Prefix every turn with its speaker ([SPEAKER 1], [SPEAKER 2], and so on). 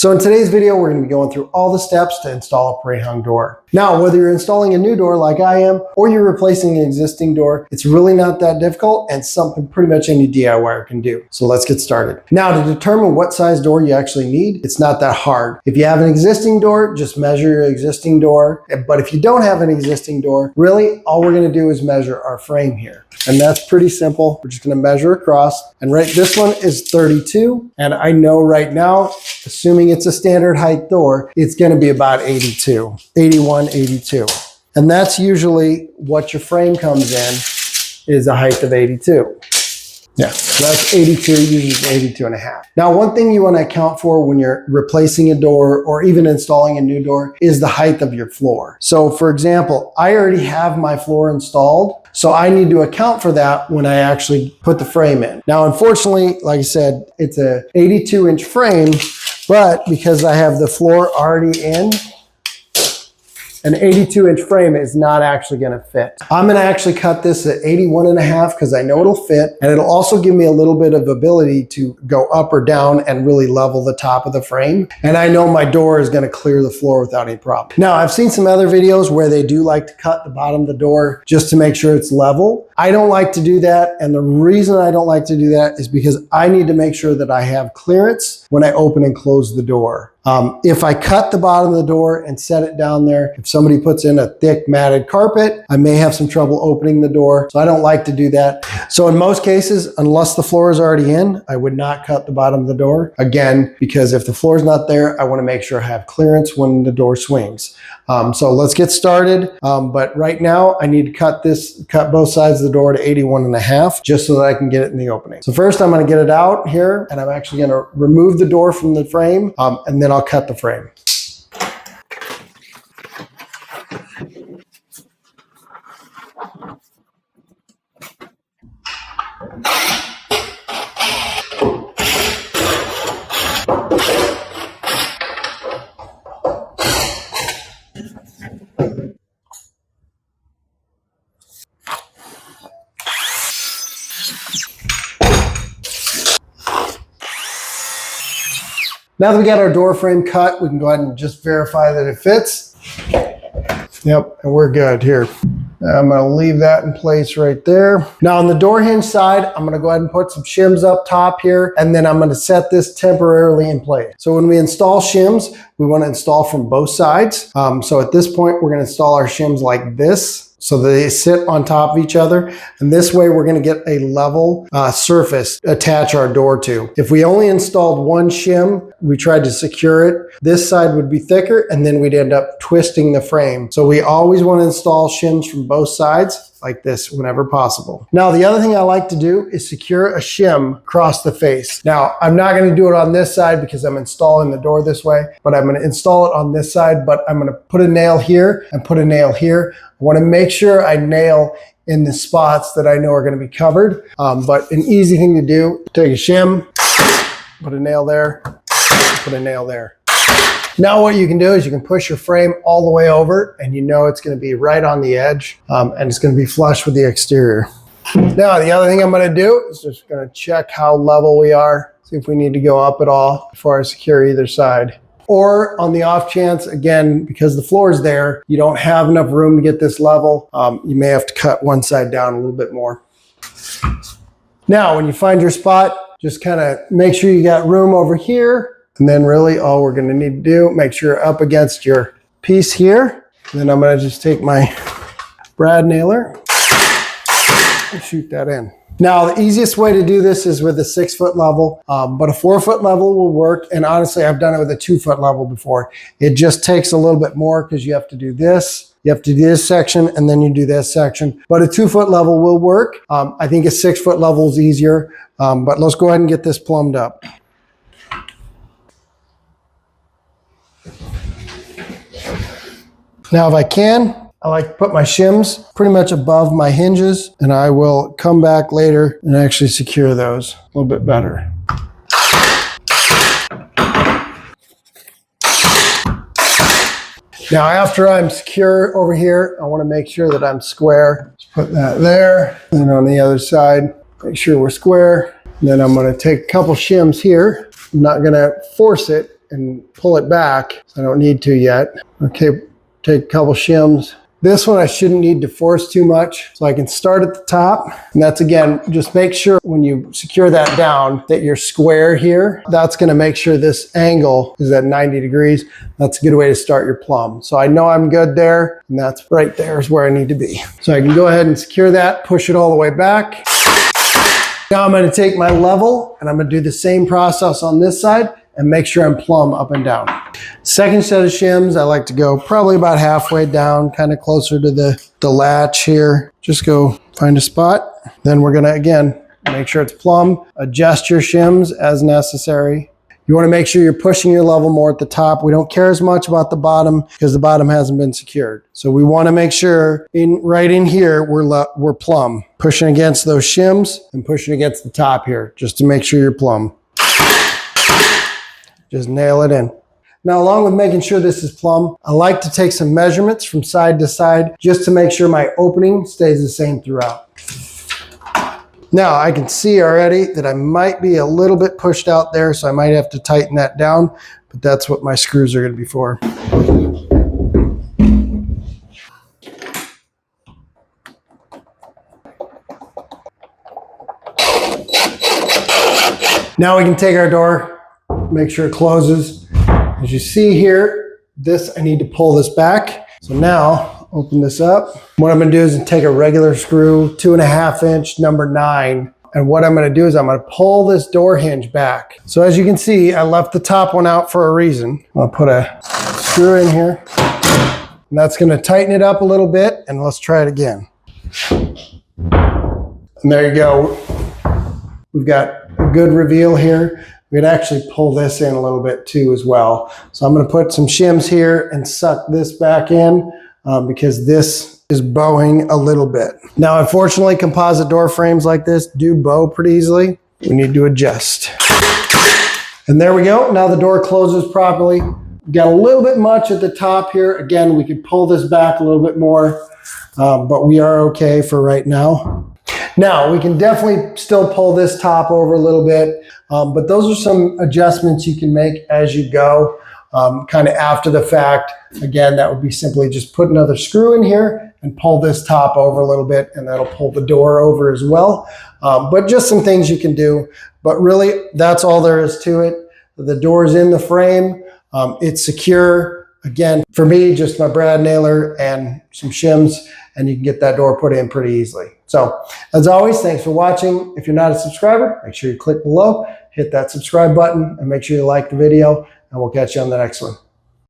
[SPEAKER 1] So in today's video, we're going to be going through all the steps to install a pre-hung door. Now, whether you're installing a new door like I am, or you're replacing an existing door, it's really not that difficult and something pretty much any DIYer can do. So let's get started. Now, to determine what size door you actually need, it's not that hard. If you have an existing door, just measure your existing door. But if you don't have an existing door, really all we're going to do is measure our frame here. And that's pretty simple. We're just going to measure across. And this one is 32. And I know right now, assuming it's a standard height door, it's going to be about 82, 81, 82. And that's usually what your frame comes in, is a height of 82. Yeah, so that's 82, usually 82 and a half. Now, one thing you want to account for when you're replacing a door or even installing a new door is the height of your floor. So for example, I already have my floor installed, so I need to account for that when I actually put the frame in. Now, unfortunately, like I said, it's a 82-inch frame, but because I have the floor already in, an 82-inch frame is not actually going to fit. I'm going to actually cut this at 81 and a half because I know it'll fit, and it'll also give me a little bit of ability to go up or down and really level the top of the frame. And I know my door is going to clear the floor without any problem. Now, I've seen some other videos where they do like to cut the bottom of the door just to make sure it's level. I don't like to do that, and the reason I don't like to do that is because I need to make sure that I have clearance when I open and close the door. If I cut the bottom of the door and set it down there, if somebody puts in a thick matted carpet, I may have some trouble opening the door. So I don't like to do that. So in most cases, unless the floor is already in, I would not cut the bottom of the door. Again, because if the floor is not there, I want to make sure I have clearance when the door swings. So let's get started. But right now I need to cut both sides of the door to 81 and a half, just so that I can get it in the opening. So first I'm going to get it out here, and I'm actually going to remove the door from the frame, and then I'll cut the frame. Now that we got our door frame cut, we can go ahead and just verify that it fits. Yep, and we're good here. I'm going to leave that in place right there. Now on the door hinge side, I'm going to go ahead and put some shims up top here, and then I'm going to set this temporarily in place. So when we install shims, we want to install from both sides. So at this point, we're going to install our shims like this, so they sit on top of each other. And this way we're going to get a level surface to attach our door to. If we only installed one shim, we tried to secure it, this side would be thicker, and then we'd end up twisting the frame. So we always want to install shims from both sides like this whenever possible. Now, the other thing I like to do is secure a shim across the face. Now, I'm not going to do it on this side because I'm installing the door this way, but I'm going to install it on this side, but I'm going to put a nail here and put a nail here. I want to make sure I nail in the spots that I know are going to be covered. But an easy thing to do, take a shim, put a nail there, put a nail there. Now what you can do is you can push your frame all the way over, and you know it's going to be right on the edge, and it's going to be flush with the exterior. Now the other thing I'm going to do is just going to check how level we are, see if we need to go up at all before I secure either side. Or on the off chance, again, because the floor is there, you don't have enough room to get this level, you may have to cut one side down a little bit more. Now when you find your spot, just kind of make sure you got room over here. And then really all we're going to need to do, make sure you're up against your piece here. And then I'm going to just take my brad nailer and shoot that in. Now, the easiest way to do this is with a 6-foot level, but a 4-foot level will work. And honestly, I've done it with a 2-foot level before. It just takes a little bit more because you have to do this. You have to do this section, and then you do this section. But a 2-foot level will work. I think a 6-foot level is easier, but let's go ahead and get this plumbed up. Now, if I can, I like to put my shims pretty much above my hinges, and I will come back later and actually secure those a little bit better. Now, after I'm secure over here, I want to make sure that I'm square. Just put that there, and on the other side, make sure we're square. And then I'm going to take a couple shims here. I'm not going to force it. and pull it back. I don't need to yet. Okay, take a couple shims. This one I shouldn't need to force too much, so I can start at the top. And that's, again, just make sure when you secure that down that your square here, that's gonna make sure this angle is at 90 degrees. That's a good way to start your plumb. So I know I'm good there, and that's right there is where I need to be. So I can go ahead and secure that, push it all the way back. Now I'm gonna take my level and I'm gonna do the same process on this side and make sure I'm plumb up and down. Second set of shims, I like to go probably about halfway down, kind of closer to the latch here. Just go find a spot. Then we're gonna, again, make sure it's plumb. Adjust your shims as necessary. You wanna make sure you're pushing your level more at the top. We don't care as much about the bottom because the bottom hasn't been secured. So we wanna make sure right in here, we're plumb. Pushing against those shims and pushing against the top here, just to make sure you're plumb. Just nail it in. Now, along with making sure this is plumb, I like to take some measurements from side to side just to make sure my opening stays the same throughout. Now, I can see already that I might be a little bit pushed out there, so I might have to tighten that down, but that's what my screws are going to be for. Now we can take our door, make sure it closes. As you see here, I need to pull this back. So now, open this up. What I'm gonna do is take a regular screw, 2.5 inch, number 9. And what I'm gonna do is I'm gonna pull this door hinge back. So as you can see, I left the top one out for a reason. I'll put a screw in here. And that's gonna tighten it up a little bit, and let's try it again. And there you go. We've got a good reveal here. We could actually pull this in a little bit too as well. So I'm gonna put some shims here and suck this back in because this is bowing a little bit. Now, unfortunately, composite door frames like this do bow pretty easily. We need to adjust. And there we go. Now the door closes properly. Got a little bit much at the top here. Again, we could pull this back a little bit more, but we are okay for right now. Now, we can definitely still pull this top over a little bit, but those are some adjustments you can make as you go, kind of after the fact. Again, that would be simply just put another screw in here and pull this top over a little bit, and that'll pull the door over as well. But just some things you can do. But really, that's all there is to it. The door's in the frame. It's secure. Again, for me, just my brad nailer and some shims, and you can get that door put in pretty easily. So, as always, thanks for watching. If you're not a subscriber, make sure you click below, hit that subscribe button, and make sure you like the video, and we'll catch you on the next one.